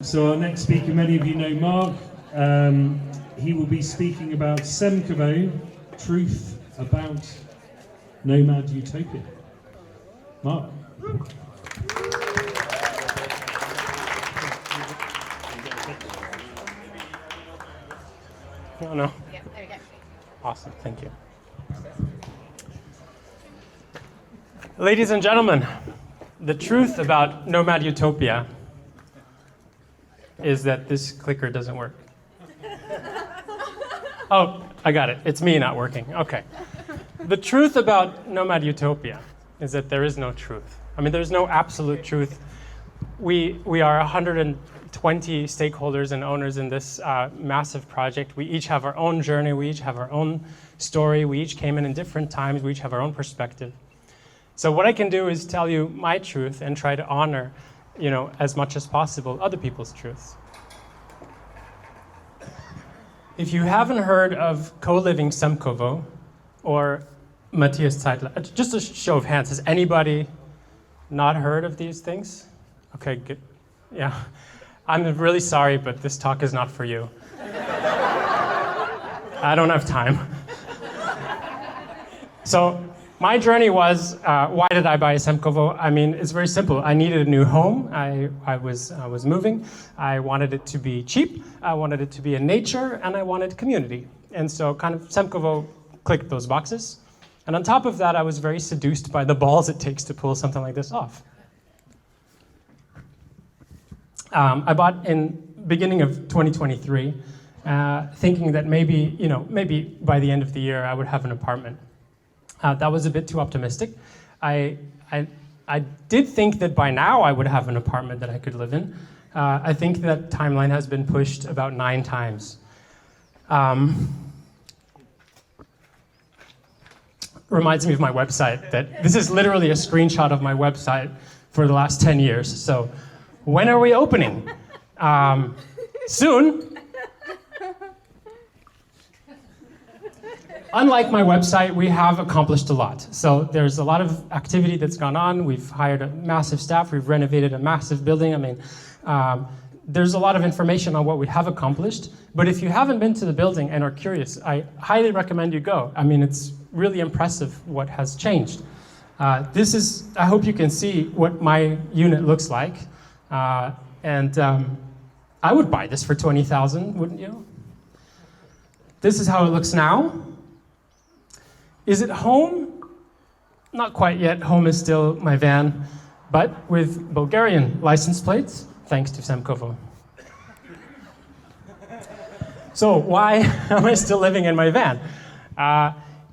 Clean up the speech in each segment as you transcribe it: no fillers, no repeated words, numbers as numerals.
So our next speaker, many of you know Mark. He will be speaking about Semkovo, truth about Nomad Utopia. Mark. No. Yeah, there we go. Awesome, thank you. Ladies and gentlemen, the truth about Nomad Utopia is that this clicker doesn't work. Oh, I got it. It's me not working. Okay. The truth about Nomad Utopia is that there is no truth. I mean, there's no absolute truth. We are 120 stakeholders and owners in this massive project. We each have our own journey. We each have our own story. We each came in different times. We each have our own perspective. So what I can do is tell you my truth and try to honor, as much as possible, other people's truths. If you haven't heard of co-living Semkovo or Matthias Zeitler, just a show of hands, has anybody not heard of these things? Okay, good. Yeah. I'm really sorry, but this talk is not for you. I don't have time. So my journey was, why did I buy a Semkovo? I mean, it's very simple. I needed a new home. I was moving. I wanted it to be cheap. I wanted it to be in nature, and I wanted community. And so kind of Semkovo clicked those boxes. And on top of that, I was very seduced by the balls it takes to pull something like this off. I bought in beginning of 2023, thinking that maybe by the end of the year I would have an apartment. That was a bit too optimistic. I did think that by now I would have an apartment that I could live in. I think that timeline has been pushed about 9 times. Reminds me of my website, that this is literally a screenshot of my website for the last 10 years. So when are we opening? Soon. Unlike my website, we have accomplished a lot. So there's a lot of activity that's gone on. We've hired a massive staff. We've renovated a massive building. I mean, there's a lot of information on what we have accomplished. But if you haven't been to the building and are curious, I highly recommend you go. I mean, it's really impressive what has changed. I hope you can see what my unit looks like. I would buy this for 20,000, wouldn't you? This is how it looks now. Is it home? Not quite yet. Home is still my van, but with Bulgarian license plates, thanks to Semkovo. So why am I still living in my van?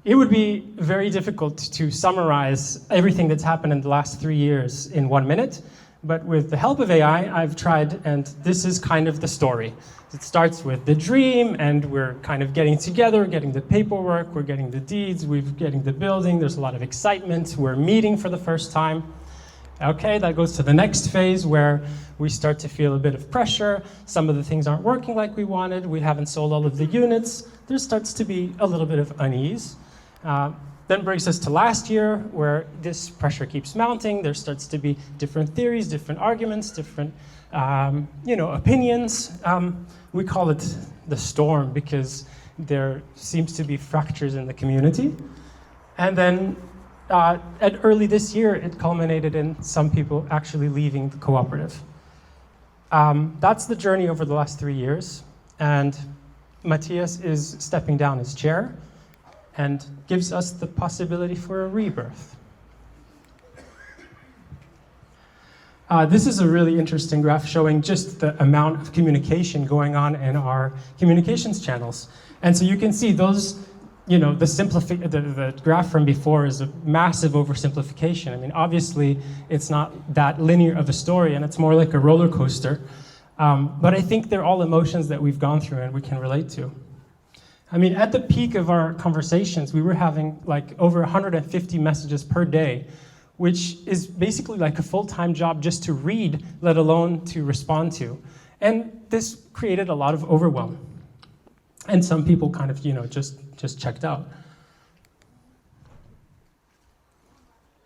It would be very difficult to summarize everything that's happened in the last 3 years in 1 minute, but with the help of AI, I've tried, and this is kind of the story. It starts with the dream, and we're kind of getting together, getting the paperwork, we're getting the deeds, we're getting the building, there's a lot of excitement, we're meeting for the first time. Okay, that goes to the next phase where we start to feel a bit of pressure, some of the things aren't working like we wanted, we haven't sold all of the units, there starts to be a little bit of unease. Then brings us to last year, where this pressure keeps mounting. There starts to be different theories, different arguments, different opinions. We call it the storm because there seems to be fractures in the community. And then at early this year, it culminated in some people actually leaving the cooperative. That's the journey over the last 3 years. And Matthias is stepping down his chair and gives us the possibility for a rebirth. This is a really interesting graph showing just the amount of communication going on in our communications channels. And so you can see those, the graph from before is a massive oversimplification. I mean, obviously, it's not that linear of a story, and it's more like a roller coaster. But I think they're all emotions that we've gone through and we can relate to. I mean, at the peak of our conversations, we were having like over 150 messages per day, which is basically like a full-time job just to read, let alone to respond to. And this created a lot of overwhelm. And some people kind of, just checked out.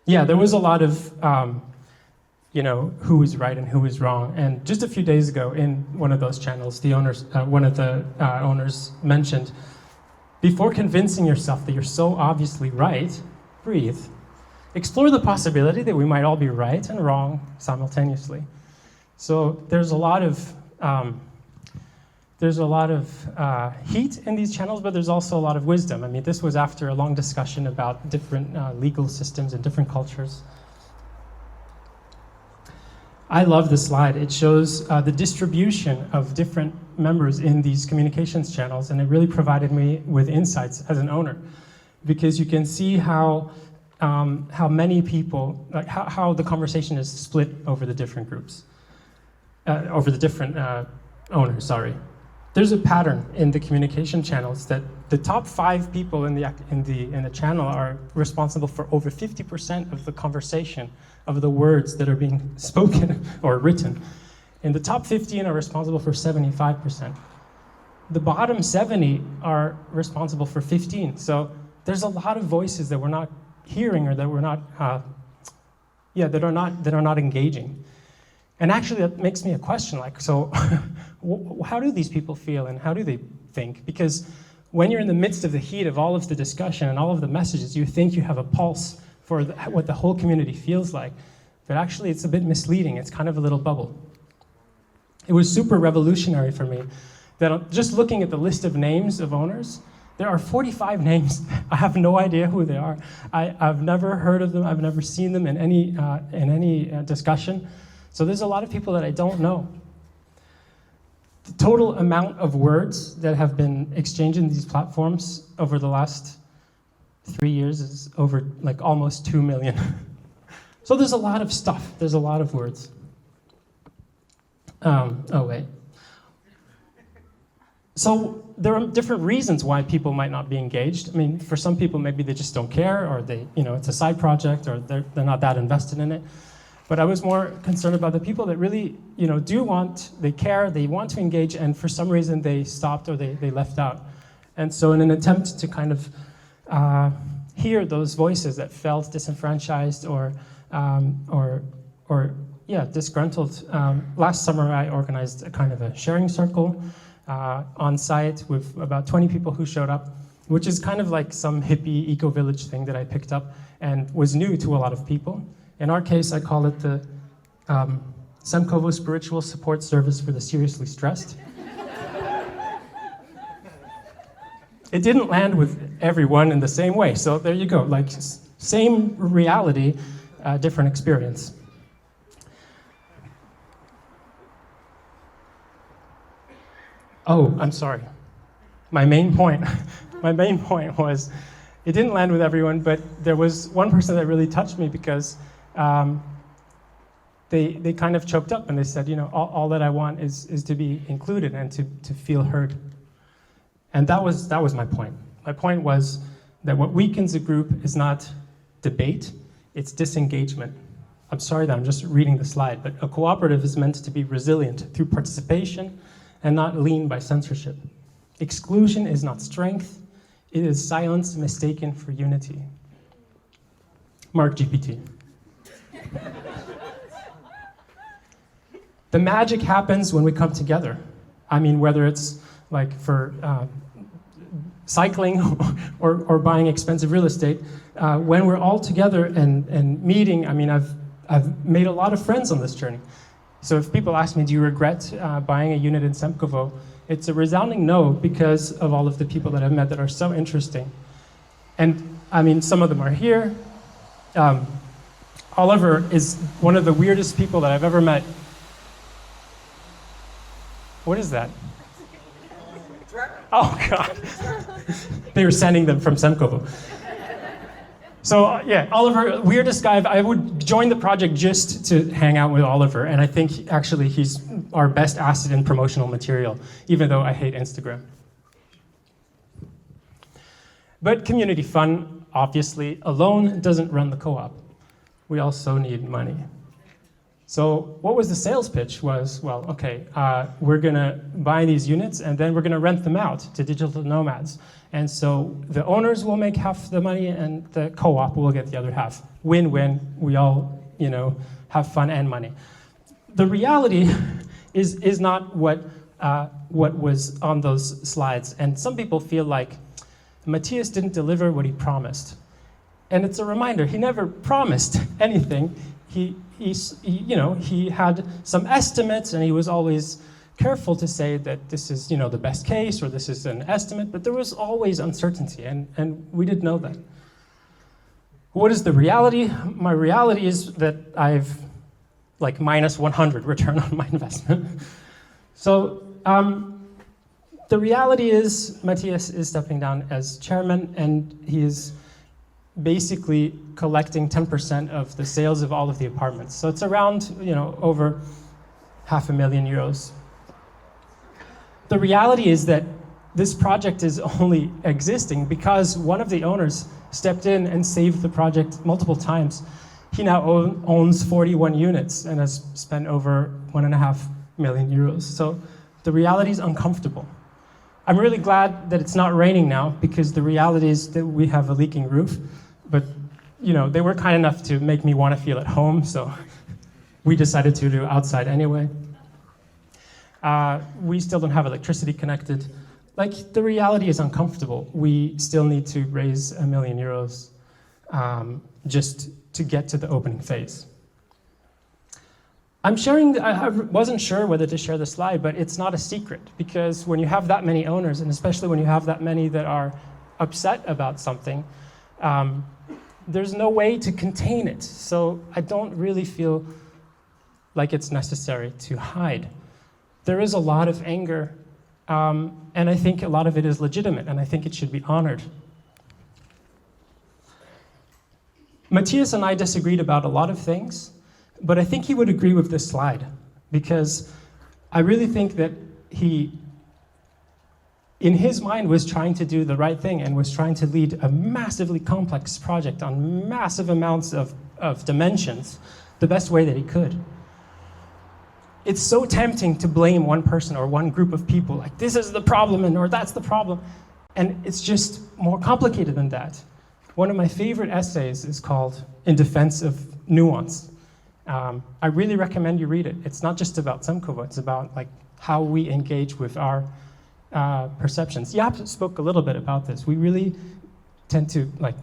Yeah, there was a lot of who is right and who is wrong. And just a few days ago, in one of those channels, one of the owners mentioned, before convincing yourself that you're so obviously right, breathe. Explore the possibility that we might all be right and wrong simultaneously. So there's a lot of heat in these channels, but there's also a lot of wisdom. I mean, this was after a long discussion about different legal systems and different cultures. I love this slide. It shows the distribution of different members in these communications channels, and it really provided me with insights as an owner, because you can see how many people, like how the conversation is split over the different groups, over the different owners, sorry. There's a pattern in the communication channels that the top 5 people in the channel are responsible for over 50% of the conversation, of the words that are being spoken or written. And the top 15 are responsible for 75%. The bottom 70 are responsible for 15. So there's a lot of voices that we're not hearing, or that we're not, that are not engaging. And actually, that makes me a question, like, so how do these people feel and how do they think? Because when you're in the midst of the heat of all of the discussion and all of the messages, you think you have a pulse for what the whole community feels like. But actually, it's a bit misleading. It's kind of a little bubble. It was super revolutionary for me that just looking at the list of names of owners, there are 45 names. I have no idea who they are. I've never heard of them. I've never seen them in any discussion. So there's a lot of people that I don't know. The total amount of words that have been exchanged in these platforms over the last 3 years is over like almost 2 million. So there's a lot of stuff. There's a lot of words. Oh, wait. So there are different reasons why people might not be engaged. I mean, for some people, maybe they just don't care, or it's a side project, or they're not that invested in it. But I was more concerned about the people that really, they care, they want to engage, and for some reason they stopped or they left out. And so in an attempt to kind of hear those voices that felt disenfranchised or disgruntled, last summer I organized a kind of a sharing circle on site with about 20 people who showed up, which is kind of like some hippie eco-village thing that I picked up and was new to a lot of people. In our case, I call it the Semkovo Spiritual Support Service for the Seriously Stressed. It didn't land with everyone in the same way, so there you go. Like, same reality, different experience. Oh, I'm sorry. My main point was, it didn't land with everyone, but there was one person that really touched me because they kind of choked up and they said, all that I want is to be included and to feel heard. And that was my point. My point was that what weakens a group is not debate, it's disengagement. I'm sorry that I'm just reading the slide, but a cooperative is meant to be resilient through participation and not lean by censorship. Exclusion is not strength, it is silence mistaken for unity. Mark GPT. The magic happens when we come together. I mean, whether it's like for cycling or buying expensive real estate, when we're all together and meeting, I mean, I've made a lot of friends on this journey. So if people ask me, do you regret buying a unit in Semkovo? It's a resounding no, because of all of the people that I've met that are so interesting. And I mean, some of them are here. Oliver is one of the weirdest people that I've ever met. What is that? Oh, God. They were sending them from Semkovo. So, yeah, Oliver, weirdest guy. I would join the project just to hang out with Oliver, and I think, actually, he's our best asset in promotional material, even though I hate Instagram. But community fun, obviously, alone doesn't run the co-op. We also need money. So what was the sales pitch was, well, okay, we're gonna buy these units and then we're gonna rent them out to digital nomads. And so the owners will make half the money and the co-op will get the other half. Win-win, we all, have fun and money. The reality is not what was on those slides. And some people feel like Matthias didn't deliver what he promised. And it's a reminder, he never promised anything. He had some estimates, and he was always careful to say that this is, the best case, or this is an estimate, but there was always uncertainty, and we didn't know that. What is the reality? My reality is that I've like minus 100 return on my investment. So the reality is Matthias is stepping down as chairman, and he is basically collecting 10% of the sales of all of the apartments. So it's around, over €500,000. The reality is that this project is only existing because one of the owners stepped in and saved the project multiple times. He now owns 41 units and has spent over €1.5 million. So the reality is uncomfortable. I'm really glad that it's not raining now, because the reality is that we have a leaking roof. But they were kind enough to make me want to feel at home, so we decided to do outside anyway. We still don't have electricity connected. Like, the reality is uncomfortable. We still need to raise €1 million just to get to the opening phase. I wasn't sure whether to share the slide, but it's not a secret, because when you have that many owners, and especially when you have that many that are upset about something, there's no way to contain it. So I don't really feel like it's necessary to hide. There is a lot of anger, and I think a lot of it is legitimate, and I think it should be honored. Matthias and I disagreed about a lot of things, but I think he would agree with this slide, because I really think that he, in his mind, was trying to do the right thing and was trying to lead a massively complex project on massive amounts of dimensions the best way that he could. It's so tempting to blame one person or one group of people, like this is the problem or that's the problem, and it's just more complicated than that. One of my favorite essays is called In Defense of Nuance. I really recommend you read it. It's not just about Semkovo, it's about like how we engage with our perceptions. Jaap spoke a little bit about this. We really tend to like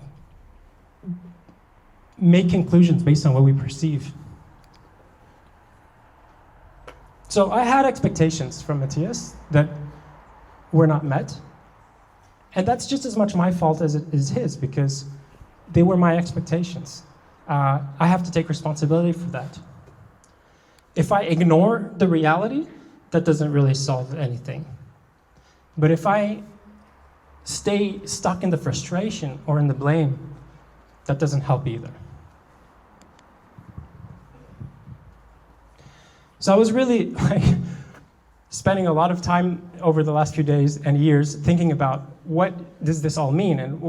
make conclusions based on what we perceive. So I had expectations from Matthias that were not met. And that's just as much my fault as it is his, because they were my expectations. I have to take responsibility for that. If I ignore the reality, that doesn't really solve anything. But if I stay stuck in the frustration or in the blame, that doesn't help either. So I was really spending a lot of time over the last few days and years thinking about what does this all mean, and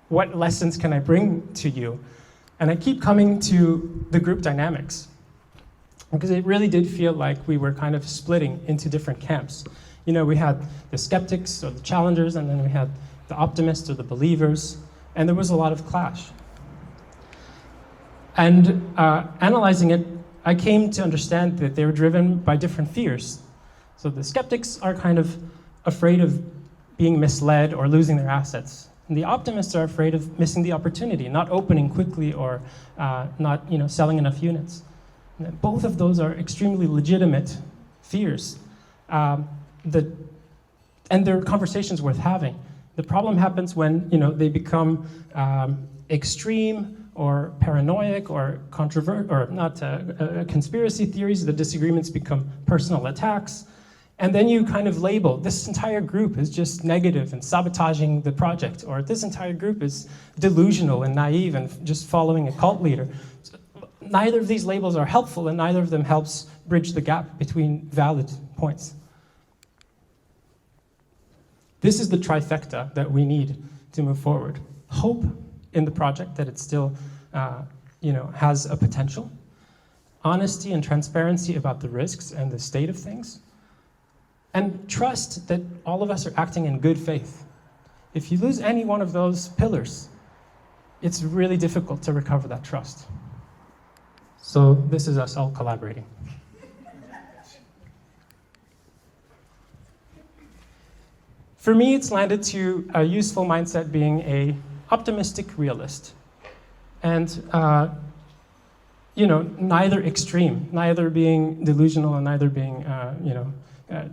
what lessons can I bring to you? And I keep coming to the group dynamics, because it really did feel like we were kind of splitting into different camps. We had the skeptics or the challengers, and then we had the optimists or the believers, and there was a lot of clash. And analyzing it, I came to understand that they were driven by different fears. So the skeptics are kind of afraid of being misled or losing their assets. And the optimists are afraid of missing the opportunity, not opening quickly or not selling enough units. And both of those are extremely legitimate fears. And they're conversations worth having. The problem happens when they become extreme or paranoid or conspiracy theories. The disagreements become personal attacks. And then you kind of label, this entire group is just negative and sabotaging the project, or this entire group is delusional and naive and just following a cult leader. Neither of these labels are helpful, and neither of them helps bridge the gap between valid points. This is the trifecta that we need to move forward. Hope in the project that it still has a potential. Honesty and transparency about the risks and the state of things. And trust that all of us are acting in good faith. If you lose any one of those pillars, it's really difficult to recover that trust. So this is us all collaborating. For me, it's landed to a useful mindset being a optimistic realist. And neither extreme, neither being delusional and neither being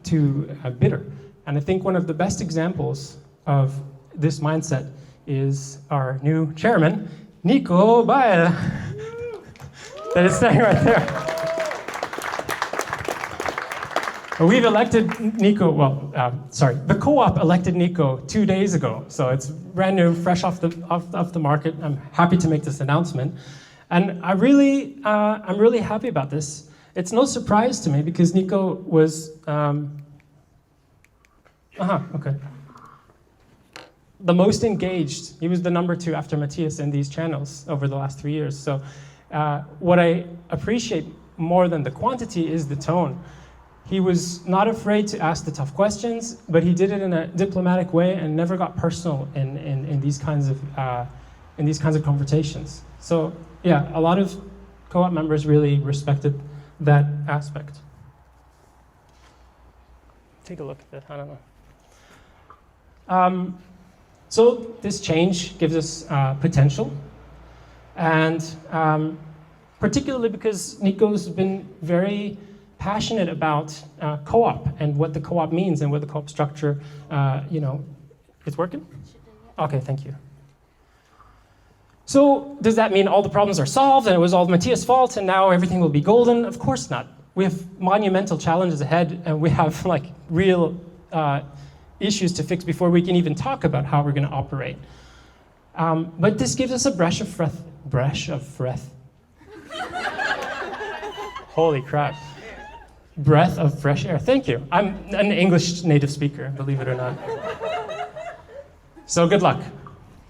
too bitter. And I think one of the best examples of this mindset is our new chairman, Nico Bael, that is standing right there. We've elected Nico, the co-op elected Nico 2 days ago, so it's brand new, fresh off the market. I'm happy to make this announcement. And I'm really happy about this. It's no surprise to me because Nico was, the most engaged. He was the number 2 after Matthias in these channels over the last 3 years. So what I appreciate more than the quantity is the tone. He was not afraid to ask the tough questions, but he did it in a diplomatic way and never got personal in these kinds of conversations. So yeah, a lot of co-op members really respected that aspect. Take a look at that. I don't know. So this change gives us potential, and particularly because Nico's been very passionate about co-op and what the co-op means and what the co-op structure, it's working? Okay, thank you. So does that mean all the problems are solved and it was all Matthias' fault and now everything will be golden? Of course not. We have monumental challenges ahead and we have real issues to fix before we can even talk about how we're going to operate. But this gives us a breath of breath. Holy crap. Breath of fresh air. Thank you. I'm an English native speaker, believe it or not. So good luck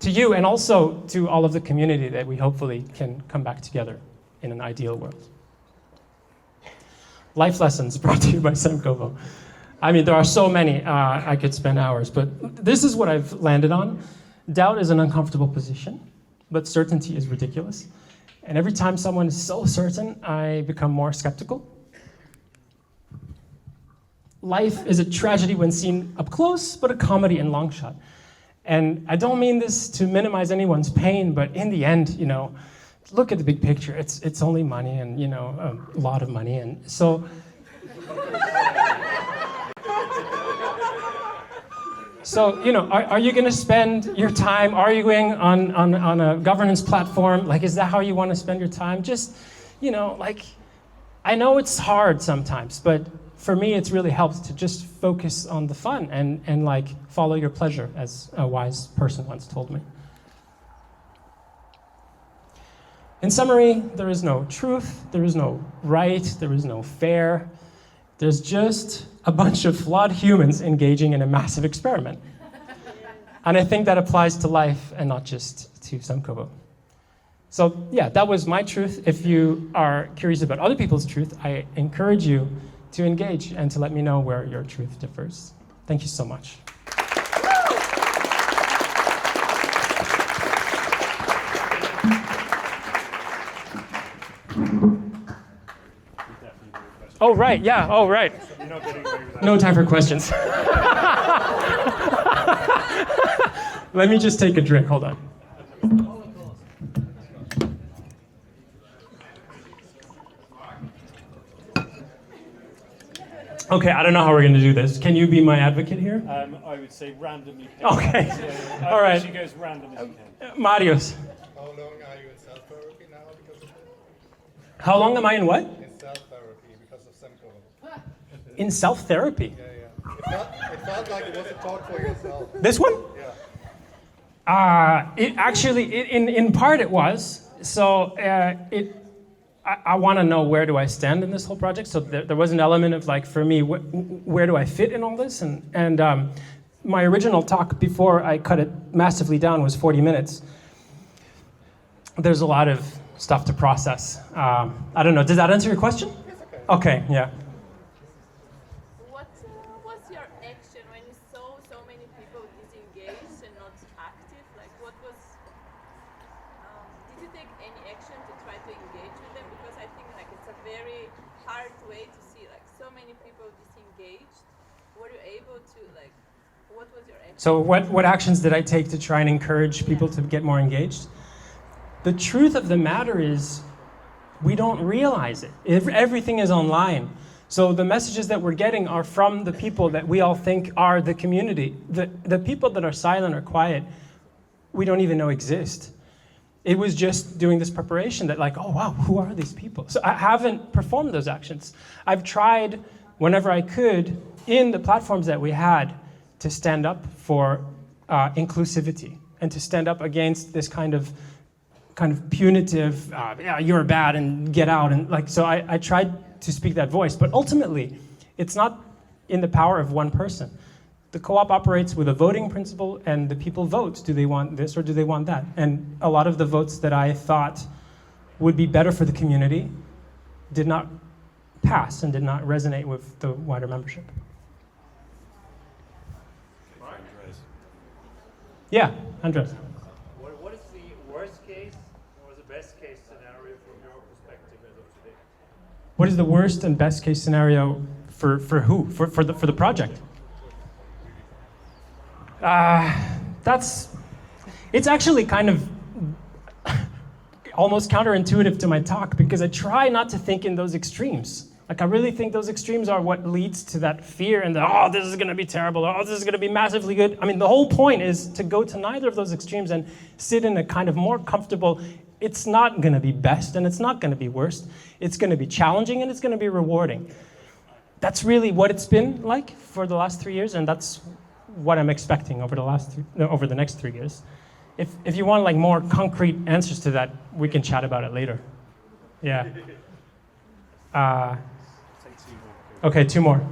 to you and also to all of the community that we hopefully can come back together in an ideal world. Life lessons brought to you by Semkovo. I mean, there are so many, I could spend hours, but this is what I've landed on. Doubt is an uncomfortable position, but certainty is ridiculous. And every time someone is so certain, I become more skeptical. Life is a tragedy when seen up close, but a comedy in long shot. And I don't mean this to minimize anyone's pain, but in the end, look at the big picture. It's only money and, a lot of money. And so, are you going to spend your time arguing on a governance platform? Is that how you want to spend your time? Just, I know it's hard sometimes, but for me, it's really helped to just focus on the fun and follow your pleasure, as a wise person once told me. In summary, there is no truth, there is no right, there is no fair. There's just a bunch of flawed humans engaging in a massive experiment. And I think that applies to life and not just to Semkovo. So yeah, that was my truth. If you are curious about other people's truth, I encourage you to engage and to let me know where your truth differs. Thank you so much. Oh, right, yeah, oh, right. No time for questions. Let me just take a drink, hold on. Okay, I don't know how we're going to do this. Can you be my advocate here? I would say randomly. Okay, all right. She goes random as you can. Marius. How long are you in self-therapy now because of that? How long am I in what? In self-therapy because of Semkovo. In self-therapy? Yeah. It felt like it was a talk for yourself. This one? Yeah. It actually, in part it was. So I want to know where do I stand in this whole project. So there was an element of for me, where do I fit in all this? And my original talk before I cut it massively down was 40 minutes. There's a lot of stuff to process. I don't know, does that answer your question? It's okay. Okay, yeah. What was your action when you saw so many people disengaged and not active? What was did you take any action to try to engage with them? Because I think like it's a very hard way to see like so many people disengaged. Were you able to like? What was your action? So what actions did I take to try and encourage people to get more engaged? The truth of the matter is, we don't realize it. Everything is online. So the messages that we're getting are from the people that we all think are the community. The people that are silent or quiet, we don't even know exist. It was just doing this preparation that like, oh wow, who are these people? So I haven't performed those actions. I've tried whenever I could in the platforms that we had to stand up for inclusivity and to stand up against this kind of punitive, yeah, you're bad and get out. And like, so I tried to speak that voice, but ultimately it's not in the power of one person. The co-op operates with a voting principle and the people vote. Do they want this or do they want that? And a lot of the votes that I thought would be better for the community did not pass and did not resonate with the wider membership. Yeah, Andres. What is the worst case or the best case scenario from your perspective as of today? What is the worst and best case scenario for who? For the project? It's actually kind of almost counterintuitive to my talk because I try not to think in those extremes. Like I really think those extremes are what leads to that fear and the, oh, this is gonna be terrible, oh, this is gonna be massively good. I mean, the whole point is to go to neither of those extremes and sit in a kind of more comfortable, it's not gonna be best and it's not gonna be worst. It's gonna be challenging and it's gonna be rewarding. That's really what it's been like for the last 3 years, and that's what I'm expecting over the next 3 years. If you want like more concrete answers to that, we can chat about it later. Yeah. Okay, 2 more. Okay.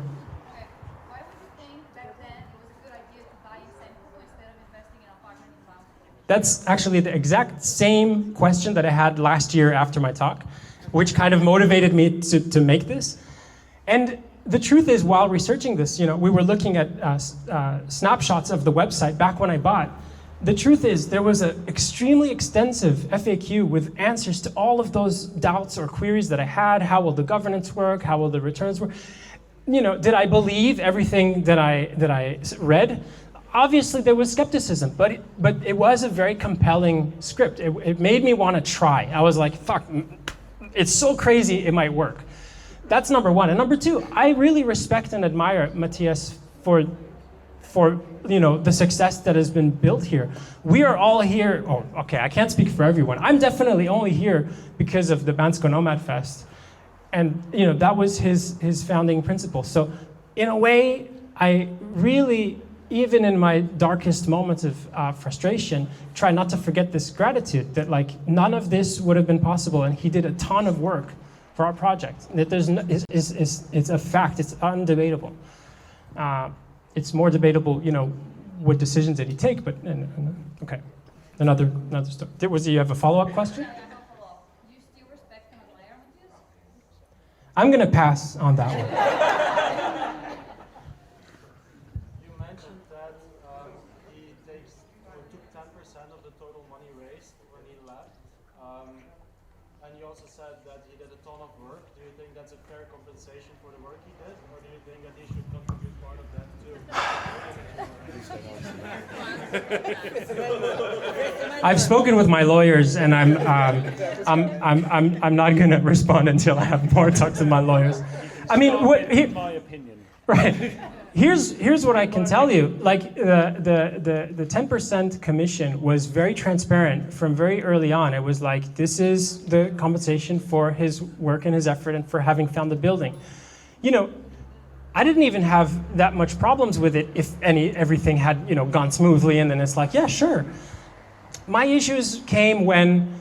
Why would you think back then it was a good idea to buy in Semkovo instead of investing in an apartment in Bansko? That's actually the exact same question that I had last year after my talk, which kind of motivated me to make this. And the truth is, while researching this, we were looking at snapshots of the website back when I bought. The truth is, there was an extremely extensive FAQ with answers to all of those doubts or queries that I had. How will the governance work? How will the returns work? Did I believe everything that I read? Obviously, there was skepticism, but it was a very compelling script. It made me want to try. I was like, fuck, it's so crazy, it might work. That's number one. And number two, I really respect and admire Matthias for the success that has been built here. We are all here, I can't speak for everyone. I'm definitely only here because of the Bansko Nomad Fest. And that was his founding principle. So in a way, I really, even in my darkest moments of frustration, try not to forget this gratitude that like none of this would have been possible, and he did a ton of work for our project. That it's a fact, it's undebatable. It's more debatable, what decisions did he take, but, okay. Another story. Do you have a follow-up question? Yeah, I have a follow-up. Do you still respect and admire Matthias? I'm gonna pass on that one. You mentioned that he took 10% of the total money raised when he left. And you also said that he did a ton of work. Do you think that's a fair compensation for the work he did? Or do you think that he should contribute part of that too? I've spoken with my lawyers, and I'm not gonna respond until I have more talks with my lawyers. I mean, My opinion. right. Here's what I can tell you. Like the 10% commission was very transparent from very early on. It was like, this is the compensation for his work and his effort and for having found the building. I didn't even have that much problems with it if everything had gone smoothly, and then it's like, yeah, sure. My issues came when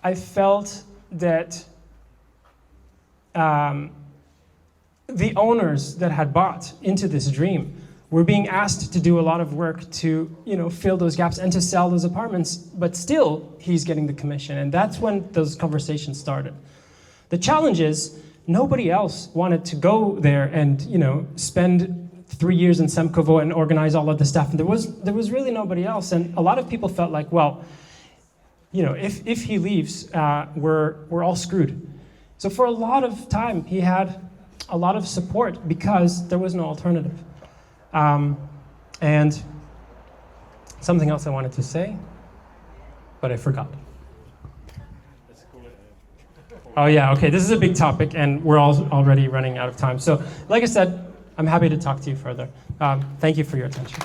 I felt that the owners that had bought into this dream were being asked to do a lot of work to fill those gaps and to sell those apartments, but still he's getting the commission, and that's when those conversations started. The challenge is, nobody else wanted to go there and spend 3 years in Semkovo and organize all of the stuff. And there was really nobody else. And a lot of people felt like, well, you know, if he leaves, we're all screwed. So for a lot of time, he had a lot of support because there was no alternative. And something else I wanted to say, but I forgot. Oh yeah, okay, this is a big topic and we're all already running out of time. So like I said, I'm happy to talk to you further. Thank you for your attention.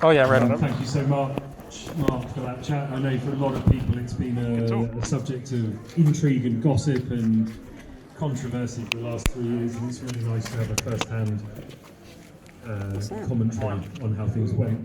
Oh yeah, right on. Thank you so much, Mark, for that chat. I know for a lot of people it's been a subject of intrigue and gossip and controversy for the last 3 years, and it's really nice to have a first-hand commentary on how things went.